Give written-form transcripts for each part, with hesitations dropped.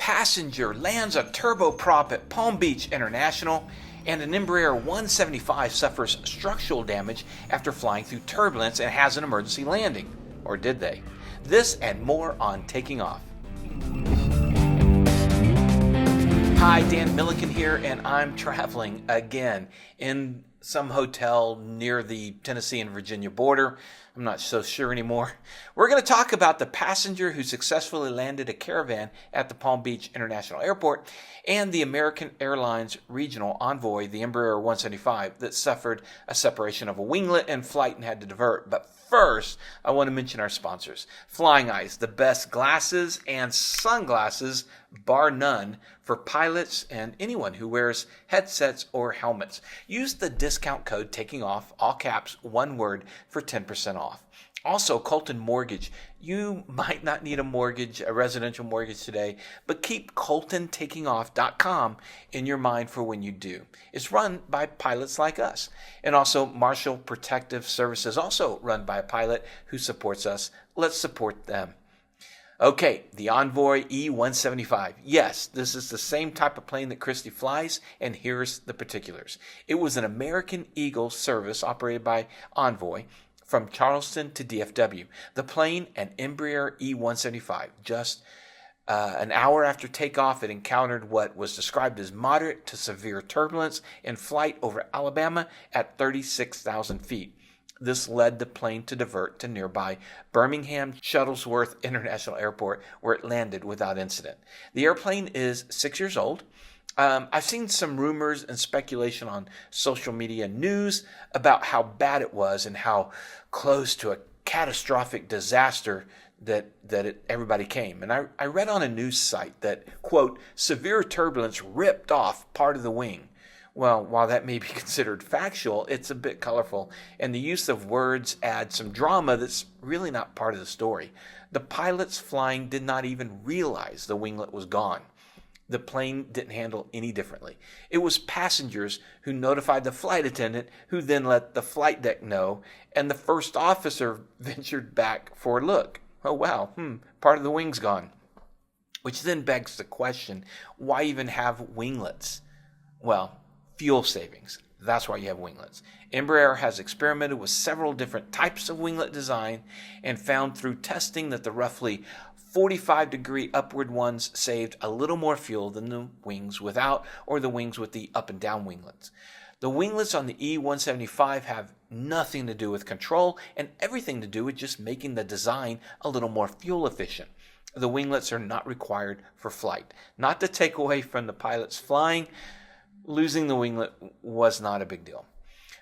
passenger lands a turboprop at Palm Beach International, and an Embraer 175 suffers structural damage after flying through turbulence and has an emergency landing. Or did they? This and more on Taking Off. Hi, Dan Milliken here, and I'm traveling again in some hotel near the Tennessee and Virginia border. I'm not so sure anymore. We're going to talk about the passenger who successfully landed a Caravan at the Palm Beach International Airport and the American Airlines regional envoy, the Embraer 175, that suffered a separation of a winglet in flight and had to divert. But first, I want to mention our sponsors. Flying Eyes, the best glasses and sunglasses, bar none, for pilots and anyone who wears headsets or helmets. Use the discount code TakingOff, all caps, one word, for 10% off. Also, Colton Mortgage. You might not need a residential mortgage today, but keep ColtonTakingOff.com in your mind for when you do. It's run by pilots like us. And also, Marshall Protective Services, also run by a pilot who supports us. Let's support them. Okay, the Envoy E175. Yes, this is the same type of plane that Christy flies, and here's the particulars. It was an American Eagle service operated by Envoy from Charleston to DFW. The plane, an Embraer E175. Just an hour after takeoff, it encountered what was described as moderate to severe turbulence in flight over Alabama at 36,000 feet. This led the plane to divert to nearby Birmingham Shuttlesworth International Airport, where it landed without incident. The airplane is 6 years old. I've seen some rumors and speculation on social media news about how bad it was and how close to a catastrophic disaster that everybody came. And I read on a news site that, quote, severe turbulence ripped off part of the wing. Well, while that may be considered factual, it's a bit colorful, and the use of words adds some drama that's really not part of the story. The pilots flying did not even realize the winglet was gone. The plane didn't handle any differently. It was passengers who notified the flight attendant, who then let the flight deck know, and the first officer ventured back for a look. Oh wow, part of the wing's gone. Which then begs the question, why even have winglets? Well, fuel savings. That's why you have winglets. Embraer has experimented with several different types of winglet design and found through testing that the roughly 45-degree upward ones saved a little more fuel than the wings without, or the wings with the up and down winglets. The winglets on the E175 have nothing to do with control and everything to do with just making the design a little more fuel efficient. The winglets are not required for flight. Not to take away from the pilots flying, losing the winglet was not a big deal.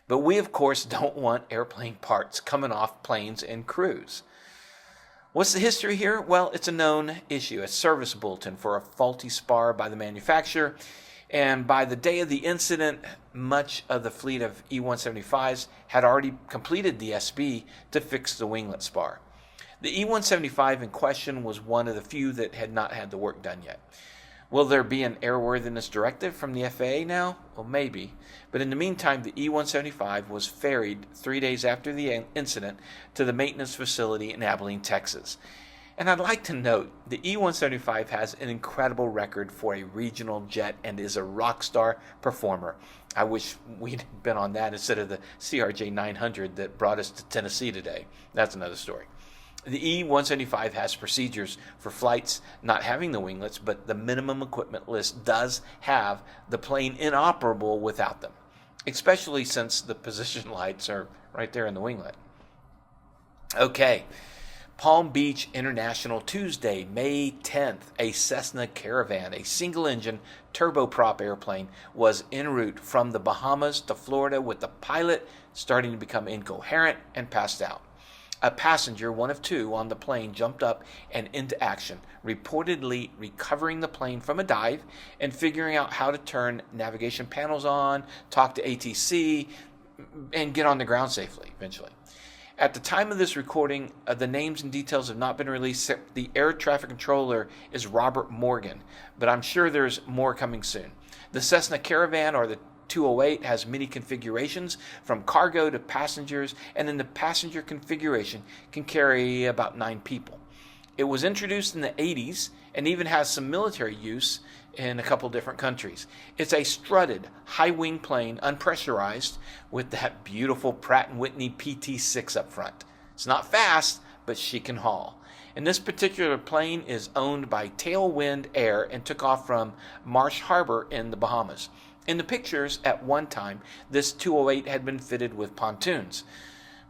But we, of course, don't want airplane parts coming off planes and crews. What's the history here? Well, it's a known issue, a service bulletin for a faulty spar by the manufacturer. And by the day of the incident, much of the fleet of E175s had already completed the SB to fix the winglet spar. The E175 in question was one of the few that had not had the work done yet. Will there be an airworthiness directive from the FAA now? Well, maybe. But in the meantime, the E175 was ferried 3 days after the incident to the maintenance facility in Abilene, Texas. And I'd like to note, the E175 has an incredible record for a regional jet and is a rock star performer. I wish we'd been on that instead of the CRJ 900 that brought us to Tennessee today. That's another story. The E175 has procedures for flights not having the winglets, but the minimum equipment list does have the plane inoperable without them, especially since the position lights are right there in the winglet. Okay, Palm Beach International, Tuesday, May 10th, a Cessna Caravan, a single-engine turboprop airplane, was en route from the Bahamas to Florida with the pilot starting to become incoherent and passed out. A passenger, one of two, on the plane jumped up and into action, reportedly recovering the plane from a dive and figuring out how to turn navigation panels on, talk to ATC, and get on the ground safely eventually. At the time of this recording, the names and details have not been released. The air traffic controller is Robert Morgan, but I'm sure there's more coming soon. The Cessna Caravan, or the 208, has many configurations from cargo to passengers, and in the passenger configuration can carry about 9 people. It was introduced in the 80s and even has some military use in a couple different countries. It's a strutted, high-wing plane, unpressurized, with that beautiful Pratt & Whitney PT-6 up front. It's not fast, but she can haul. And this particular plane is owned by Tailwind Air and took off from Marsh Harbor in the Bahamas. In the pictures, at one time, this 208 had been fitted with pontoons,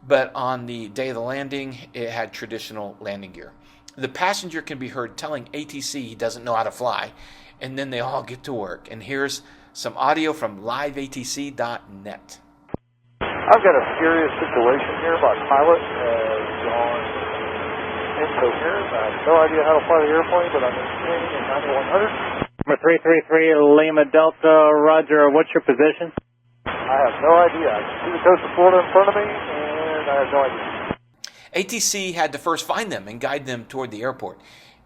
but on the day of the landing, it had traditional landing gear. The passenger can be heard telling ATC he doesn't know how to fly, and then they all get to work. And here's some audio from liveatc.net. I've got a serious situation here. My pilot has gone incoherent. I have no idea how to fly the airplane, but I'm maintaining a 9100. Number 333 Lima Delta, roger. What's your position? I have no idea. I can see the coast of Florida in front of me, and I have no idea. ATC had to first find them and guide them toward the airport,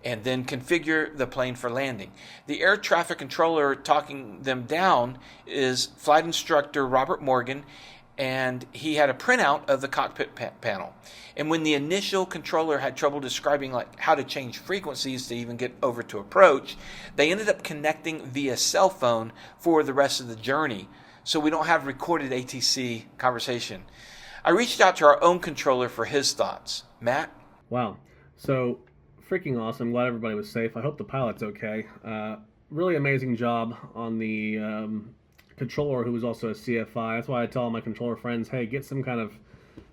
and then configure the plane for landing. The air traffic controller talking them down is flight instructor Robert Morgan, and he had a printout of the cockpit panel. And when the initial controller had trouble describing how to change frequencies to even get over to approach, they ended up connecting via cell phone for the rest of the journey, so we don't have recorded ATC conversation. I reached out to our own controller for his thoughts. Matt? Wow. So, freaking awesome. Glad everybody was safe. I hope the pilot's okay. Really amazing job on the controller, who was also a CFI. That's why I tell all my controller friends, hey, get some kind of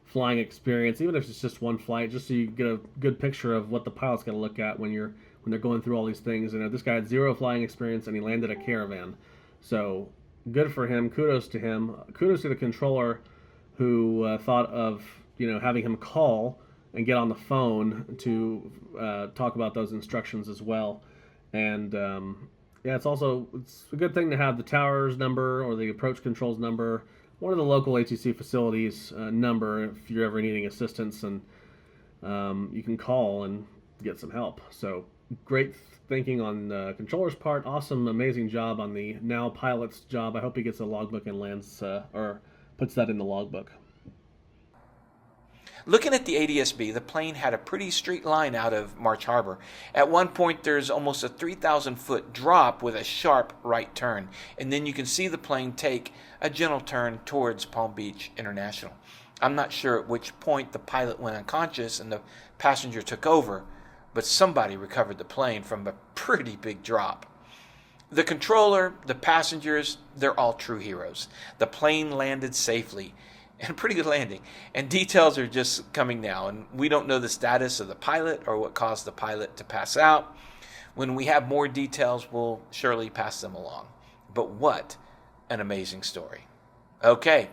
flying experience, even if it's just one flight, just so you get a good picture of what the pilot's going to look at when they're going through all these things. And this guy had zero flying experience, and he landed a Caravan. So, good for him. Kudos to him. Kudos to the controller who thought of having him call and get on the phone to talk about those instructions as well. And it's a good thing to have the tower's number or the approach controls number, one of the local ATC facilities number if you're ever needing assistance, and you can call and get some help. So great thinking on the controller's part. Awesome, amazing job on the now pilot's job. I hope he gets a logbook and lands or puts that in the logbook. Looking at the ADSB, the plane had a pretty straight line out of Marsh Harbor. At one point, there's almost a 3,000-foot drop with a sharp right turn, and then you can see the plane take a gentle turn towards Palm Beach International. I'm not sure at which point the pilot went unconscious and the passenger took over, but somebody recovered the plane from a pretty big drop. The controller, the passengers, they're all true heroes. The plane landed safely, and a pretty good landing. And details are just coming now, and we don't know the status of the pilot or what caused the pilot to pass out. When we have more details, we'll surely pass them along. But what an amazing story. Okay,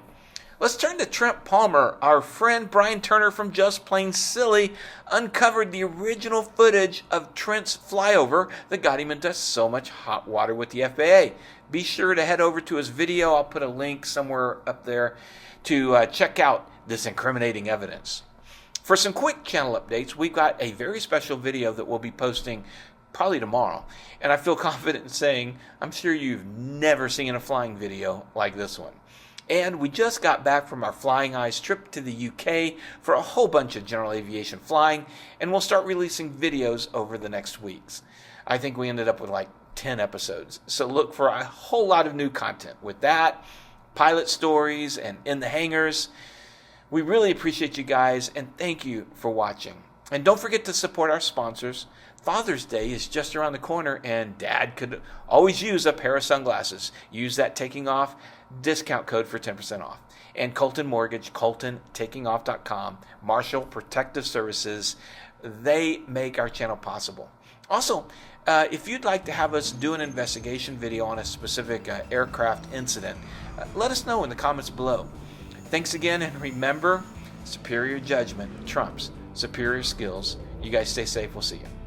let's turn to Trent Palmer. Our friend Brian Turner from Just Plain Silly uncovered the original footage of Trent's flyover that got him into so much hot water with the FAA. Be sure to head over to his video. I'll put a link somewhere up there to check out this incriminating evidence. For some quick channel updates, we've got a very special video that we'll be posting probably tomorrow. And I feel confident in saying, I'm sure you've never seen a flying video like this one. And we just got back from our Flying Eyes trip to the UK for a whole bunch of general aviation flying, and we'll start releasing videos over the next weeks. I think we ended up with 10 episodes. So look for a whole lot of new content with that, pilot stories, and in the hangars. We really appreciate you guys, and thank you for watching. And don't forget to support our sponsors. Father's Day is just around the corner, and Dad could always use a pair of sunglasses. Use that TakingOff discount code for 10% off. And Colton Mortgage, ColtonTakingOff.com, Marshall Protective Services, they make our channel possible. Also, if you'd like to have us do an investigation video on a specific aircraft incident, let us know in the comments below. Thanks again, and remember, superior judgment trumps superior skills. You guys stay safe. We'll see you.